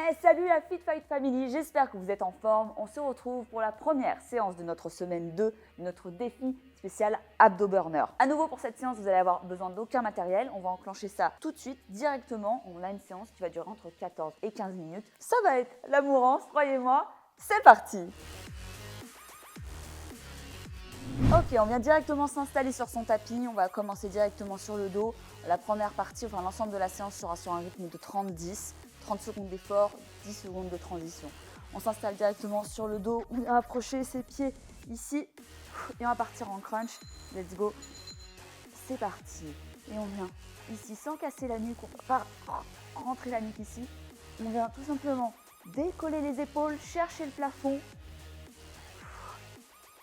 Hey, salut la Fit Fight Family, j'espère que vous êtes en forme. On se retrouve pour la première séance de notre semaine 2, de notre défi spécial Abdo Burner. À nouveau pour cette séance, vous allez avoir besoin d'aucun matériel. On va enclencher ça tout de suite, directement. On a une séance qui va durer entre 14 et 15 minutes. Ça va être la mourance, croyez-moi. C'est parti! Ok, on vient directement s'installer sur son tapis. On va commencer directement sur le dos. La première partie, enfin l'ensemble de la séance sera sur un rythme de 30-10. 30 secondes d'effort, 10 secondes de transition. On s'installe directement sur le dos, on va approcher ses pieds ici et on va partir en crunch. Let's go. C'est parti. Et on vient ici sans casser la nuque, on ne va pas rentrer la nuque ici. On vient tout simplement décoller les épaules, chercher le plafond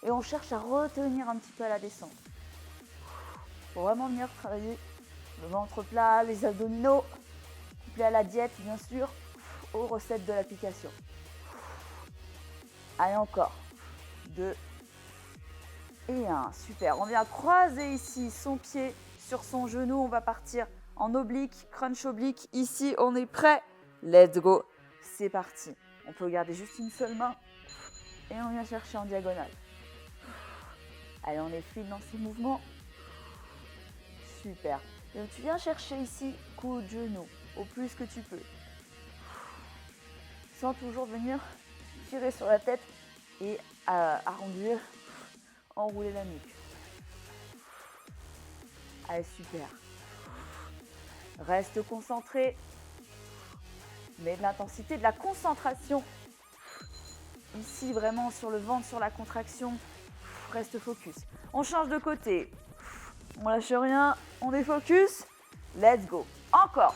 et on cherche à retenir un petit peu à la descente. Il faut vraiment venir travailler le ventre plat, les abdominaux. À la diète, bien sûr, aux recettes de l'application. Allez, encore. 2 et 1. Super. On vient croiser ici son pied sur son genou. On va partir en oblique, crunch oblique. Ici, on est prêt. Let's go. C'est parti. On peut garder juste une seule main et on vient chercher en diagonale. Allez, on est fluide dans ces mouvements. Super. Et donc, tu viens chercher ici, coude, genou, au plus que tu peux. Sans toujours venir tirer sur la tête et arrondir, enrouler la nuque. Allez, super. Reste concentré. Mets de l'intensité, de la concentration. Ici, vraiment sur le ventre, sur la contraction. Reste focus. On change de côté. On lâche rien, on est focus. Let's go. Encore.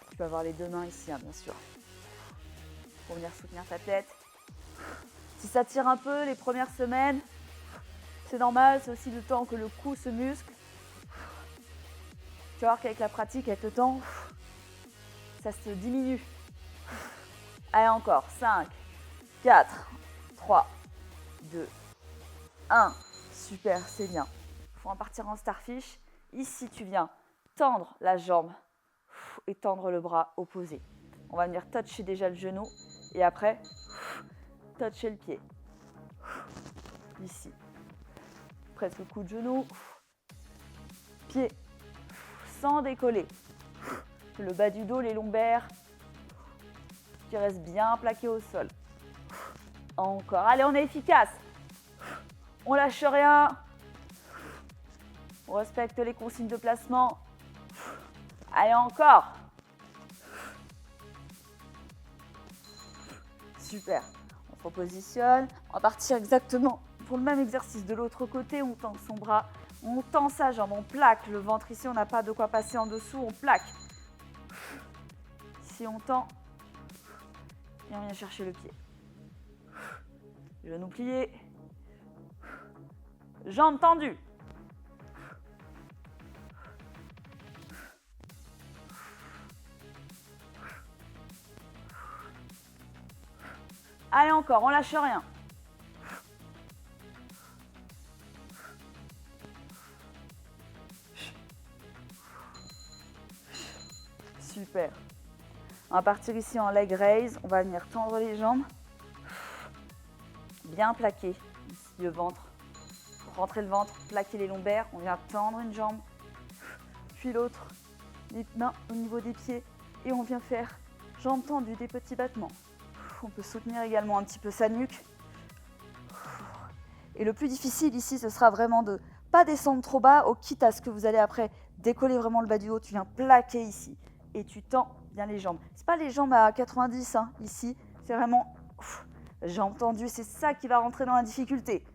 Tu peux avoir les deux mains ici, hein, bien sûr. Pour venir soutenir ta tête. Si ça tire un peu les premières semaines, c'est normal, c'est aussi le temps que le cou se muscle. Tu vas voir qu'avec la pratique, avec le temps, ça se diminue. Allez, encore. 5, 4, 3, 2, 1. Super, c'est bien. Il faut en partir en starfish. Ici, tu viens tendre la jambe et tendre le bras opposé. On va venir toucher déjà le genou et après, toucher le pied. Ici. Presque coup de genou. Pied. Sans décoller. Le bas du dos, les lombaires qui restent bien plaqués au sol. Encore. Allez, on est efficace. On lâche rien. On respecte les consignes de placement. Allez, encore. Super. On se repositionne. On va partir exactement pour le même exercice de l'autre côté. On tend son bras. On tend sa jambe. On plaque le ventre. Ici, on n'a pas de quoi passer en dessous. On plaque. Ici, on tend. Et on vient chercher le pied. Genou plié. Jambes tendues. Allez, encore, on lâche rien. Super. On va partir ici en leg raise. On va venir tendre les jambes. Bien plaquer ici le ventre. Rentrer le ventre, plaquer les lombaires. On vient tendre une jambe, puis l'autre. Les mains au niveau des pieds. Et on vient faire jambes tendues, des petits battements. On peut soutenir également un petit peu sa nuque. Et le plus difficile ici, ce sera vraiment de ne pas descendre trop bas, au quitte à ce que vous allez après décoller vraiment le bas du dos. Tu viens plaquer ici et tu tends bien les jambes. Ce n'est pas les jambes à 90 hein, ici, c'est vraiment jambes tendues. C'est ça qui va rentrer dans la difficulté.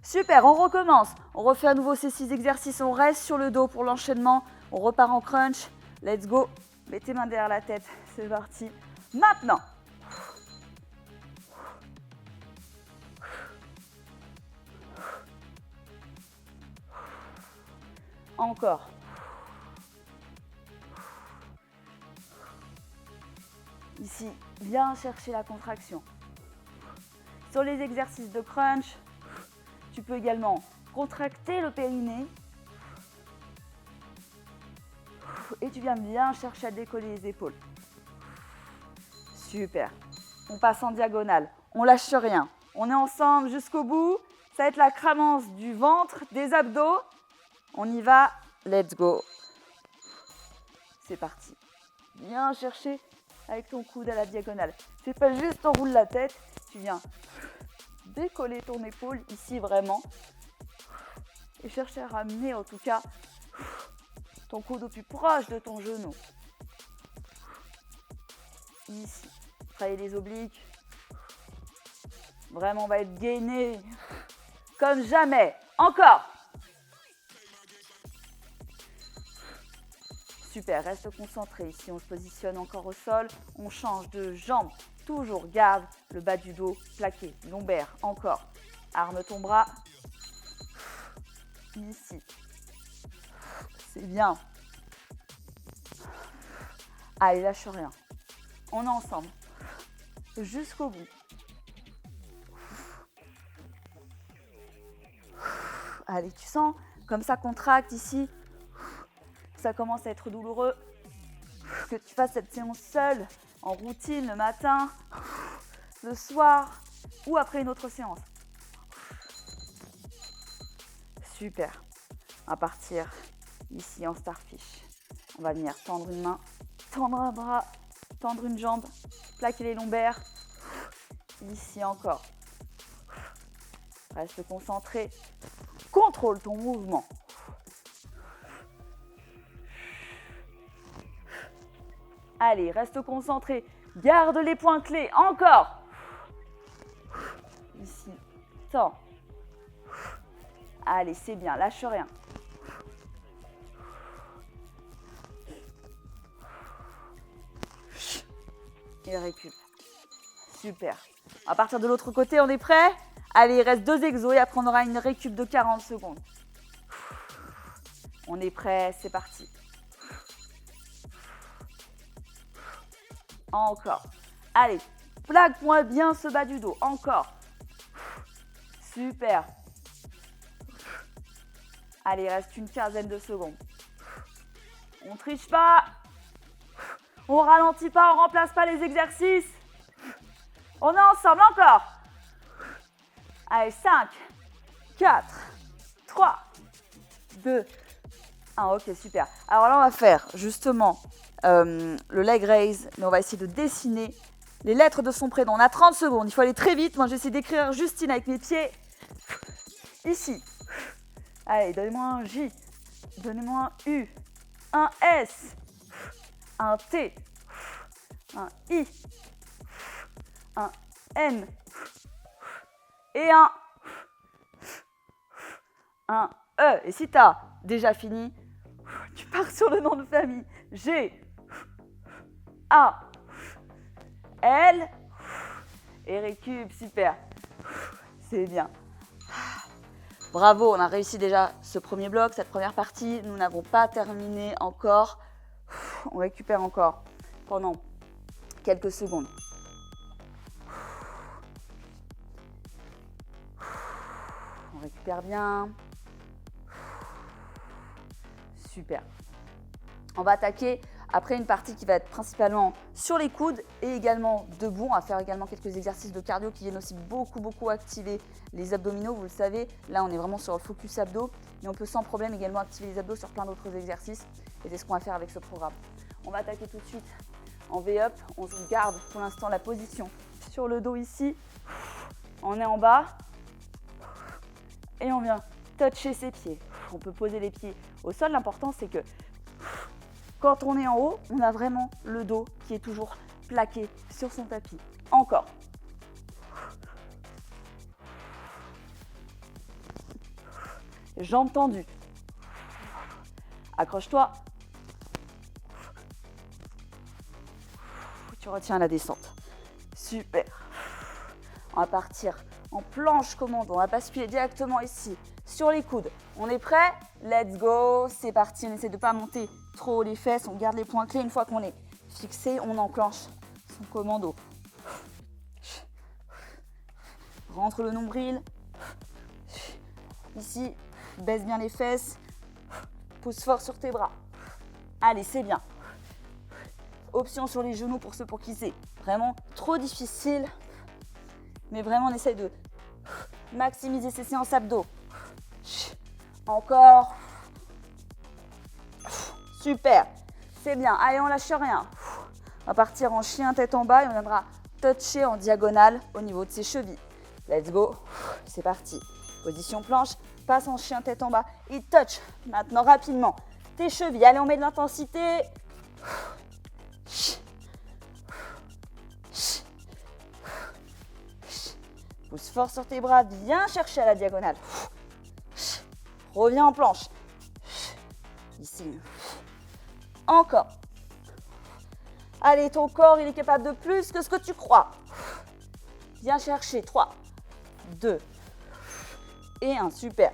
Super, on recommence. On refait à nouveau ces 6 exercices. On reste sur le dos pour l'enchaînement. On repart en crunch. Let's go. Mets tes mains derrière la tête. C'est parti. Maintenant. Encore. Ici, viens chercher la contraction. Sur les exercices de crunch, tu peux également contracter le périnée. Et tu viens bien chercher à décoller les épaules. Super. On passe en diagonale. On lâche rien. On est ensemble jusqu'au bout. Ça va être la cramance du ventre, des abdos. On y va. Let's go. C'est parti. Viens chercher avec ton coude à la diagonale. C'est pas juste on roule la tête. Tu viens décoller ton épaule ici vraiment. Et chercher à ramener en tout cas ton coude au plus proche de ton genou. Ici. Travailler les obliques. Vraiment, on va être gainé comme jamais. Encore. Super, reste concentré. Ici, on se positionne encore au sol. On change de jambe. Toujours garde le bas du dos plaqué. Lombaire, encore. Arme ton bras. Ici. C'est bien. Allez, lâche rien. On est ensemble. Jusqu'au bout. Allez, tu sens comme ça contracte ici. Ça commence à être douloureux. Que tu fasses cette séance seule, en routine, le matin, le soir ou après une autre séance. Super. On va partir ici en starfish. On va venir tendre une main, tendre un bras, tendre une jambe, plaquer les lombaires. Ici encore. Reste concentré. Contrôle ton mouvement. Allez, reste concentré. Garde les points clés. Encore. Ici. Tends. Allez, c'est bien. Lâche rien. Et récup. Super. À partir de l'autre côté, on est prêt? Allez, il reste 2 exos et après on aura une récup de 40 secondes. On est prêt, c'est parti. Encore. Allez, plaque-moi bien ce bas du dos. Encore. Super. Allez, il reste une quinzaine de secondes. On ne triche pas. On ralentit pas, on remplace pas les exercices. On est ensemble, encore. Allez, 5, 4, 3, 2, 1. Ok, super. Alors là, on va faire justement le leg raise, mais on va essayer de dessiner les lettres de son prénom. On a 30 secondes, il faut aller très vite. Moi, j'essaie d'écrire Justine avec mes pieds. Ici. Allez, donnez-moi un J, donnez-moi un U, un S, un T, un I, un N et un E. Et si tu as déjà fini, tu pars sur le nom de famille. G, A, L et récup. Super. C'est bien. Bravo, on a réussi déjà ce premier bloc, cette première partie. Nous n'avons pas terminé encore. On récupère encore pendant quelques secondes. On récupère bien. Super. On va attaquer après une partie qui va être principalement sur les coudes et également debout. On va faire également quelques exercices de cardio qui viennent aussi beaucoup activer les abdominaux. Vous le savez, là on est vraiment sur le focus abdos, mais on peut sans problème également activer les abdos sur plein d'autres exercices. Et c'est ce qu'on va faire avec ce programme. On va attaquer tout de suite en V-up. On se garde pour l'instant la position sur le dos ici. On est en bas et on vient toucher ses pieds. On peut poser les pieds au sol. L'important c'est que quand on est en haut, on a vraiment le dos qui est toujours plaqué sur son tapis. Encore. Jambes tendues. Accroche-toi. Tu retiens la descente. Super. On va partir en planche commando. On va basculer directement ici sur les coudes. On est prêt? Let's go. C'est parti. On essaie de ne pas monter trop les fesses. On garde les points clés. Une fois qu'on est fixé, on enclenche son commando. Rentre le nombril. Ici, Baisse bien les fesses. Pousse fort sur tes bras. Allez, c'est bien. Option sur les genoux pour ceux pour qui c'est vraiment trop difficile. Mais vraiment, on essaye de maximiser ces séances abdos. Encore. Super. C'est bien. Allez, on lâche rien. On va partir en chien tête en bas et on viendra toucher en diagonale au niveau de ses chevilles. Let's go. C'est parti. Position planche. Passe en chien tête en bas et touch. Maintenant, rapidement, tes chevilles. Allez, on met de l'intensité. Pousse fort sur tes bras. Viens chercher à la diagonale. Reviens en planche. Ici. Encore. Allez, ton corps, il est capable de plus que ce que tu crois. Viens chercher. 3, 2 et 1. Super.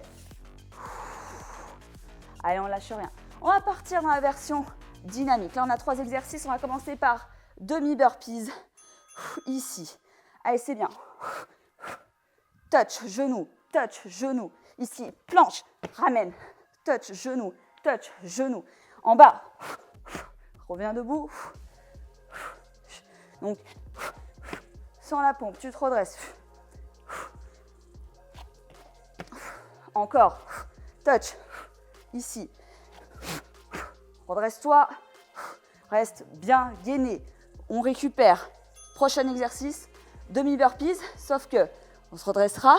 Allez, on lâche rien. On va partir dans la version dynamique. Là, on a 3 exercices. On va commencer par demi-burpees. Ici. Allez, c'est bien. Touch, genou, touch, genou. Ici, planche, ramène. Touch, genou, touch, genou. En bas. Reviens debout. Donc, sans la pompe, tu te redresses. Encore. Touch. Ici. Redresse-toi. Reste bien gainé. On récupère. Prochain exercice. Demi-burpees, sauf que on se redressera.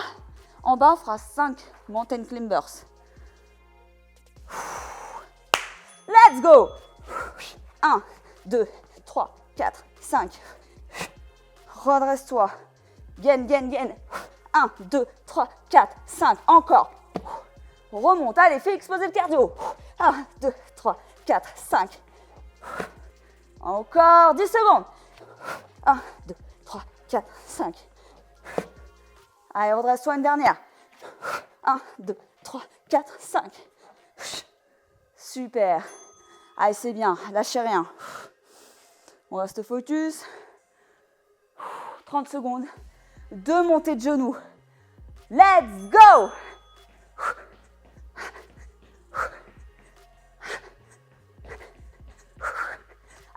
En bas, on fera 5 mountain climbers. Let's go. 1, 2, 3, 4, 5. Redresse-toi. Gain, gain, gain. 1, 2, 3, 4, 5. Encore. Remonte. Allez, fais exploser le cardio. 1, 2, 3, 4, 5. Encore 10 secondes. 1, 2, 3, 4, 5. Allez, redresse-toi une dernière. 1, 2, 3, 4, 5. Super. Allez, c'est bien. Lâchez rien. On reste focus. 30 secondes. 2 montées de genoux. Let's go!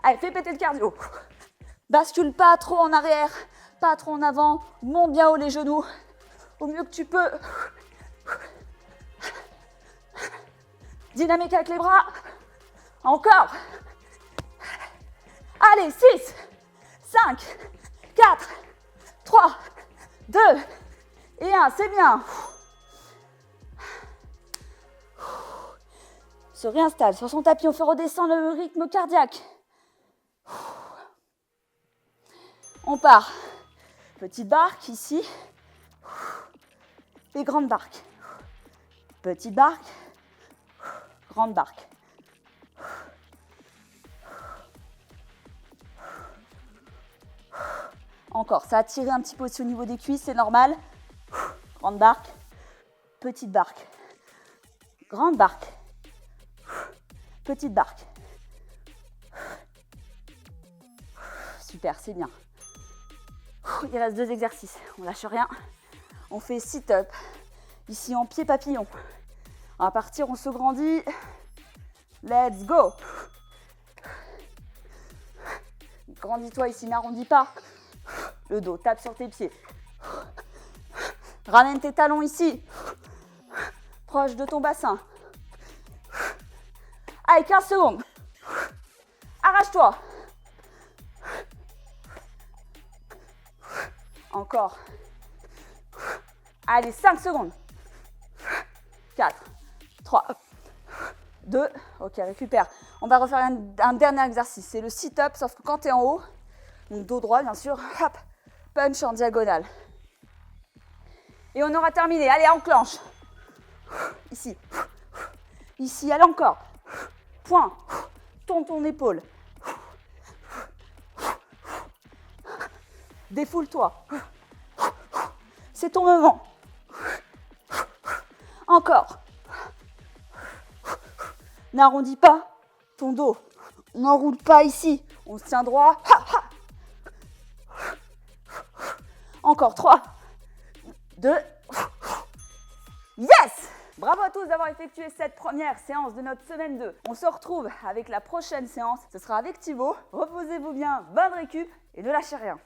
Allez, fais péter le cardio. Bascule pas trop en arrière, pas trop en avant. Monte bien haut les genoux, au mieux que tu peux. Dynamique avec les bras. Encore. Allez, 6, 5, 4, 3, 2 et 1. C'est bien. Se réinstalle sur son tapis. On fait redescendre le rythme cardiaque. On part. Petite barque ici. Et grande barque. Petite barque. Grande barque. Encore, ça a tiré un petit peu aussi au niveau des cuisses, c'est normal. Grande barque. Petite barque. Grande barque. Petite barque. Super, c'est bien. Il reste 2 exercices. On lâche rien. On fait sit-up. Ici en pied papillon. On va partir, on se grandit. Let's go. Grandis-toi ici, n'arrondis pas le dos. Tape sur tes pieds. Ramène tes talons ici. Proche de ton bassin. Allez, 15 secondes. Arrache-toi. Encore. Allez, 5 secondes. 4, 3, 2. Ok, récupère. On va refaire un dernier exercice. C'est le sit-up, sauf que quand tu es en haut, donc dos droit, bien sûr, hop, punch en diagonale. Et on aura terminé. Allez, enclenche. Ici. Ici, allez encore. Point. Tourne ton épaule. Défoule-toi. C'est ton moment. Encore. N'arrondis pas ton dos. N'enroule pas ici. On se tient droit. Encore 3, 2. Yes! Bravo à tous d'avoir effectué cette première séance de notre semaine 2. On se retrouve avec la prochaine séance. Ce sera avec Thibaut. Reposez-vous bien, bonne récup et ne lâchez rien.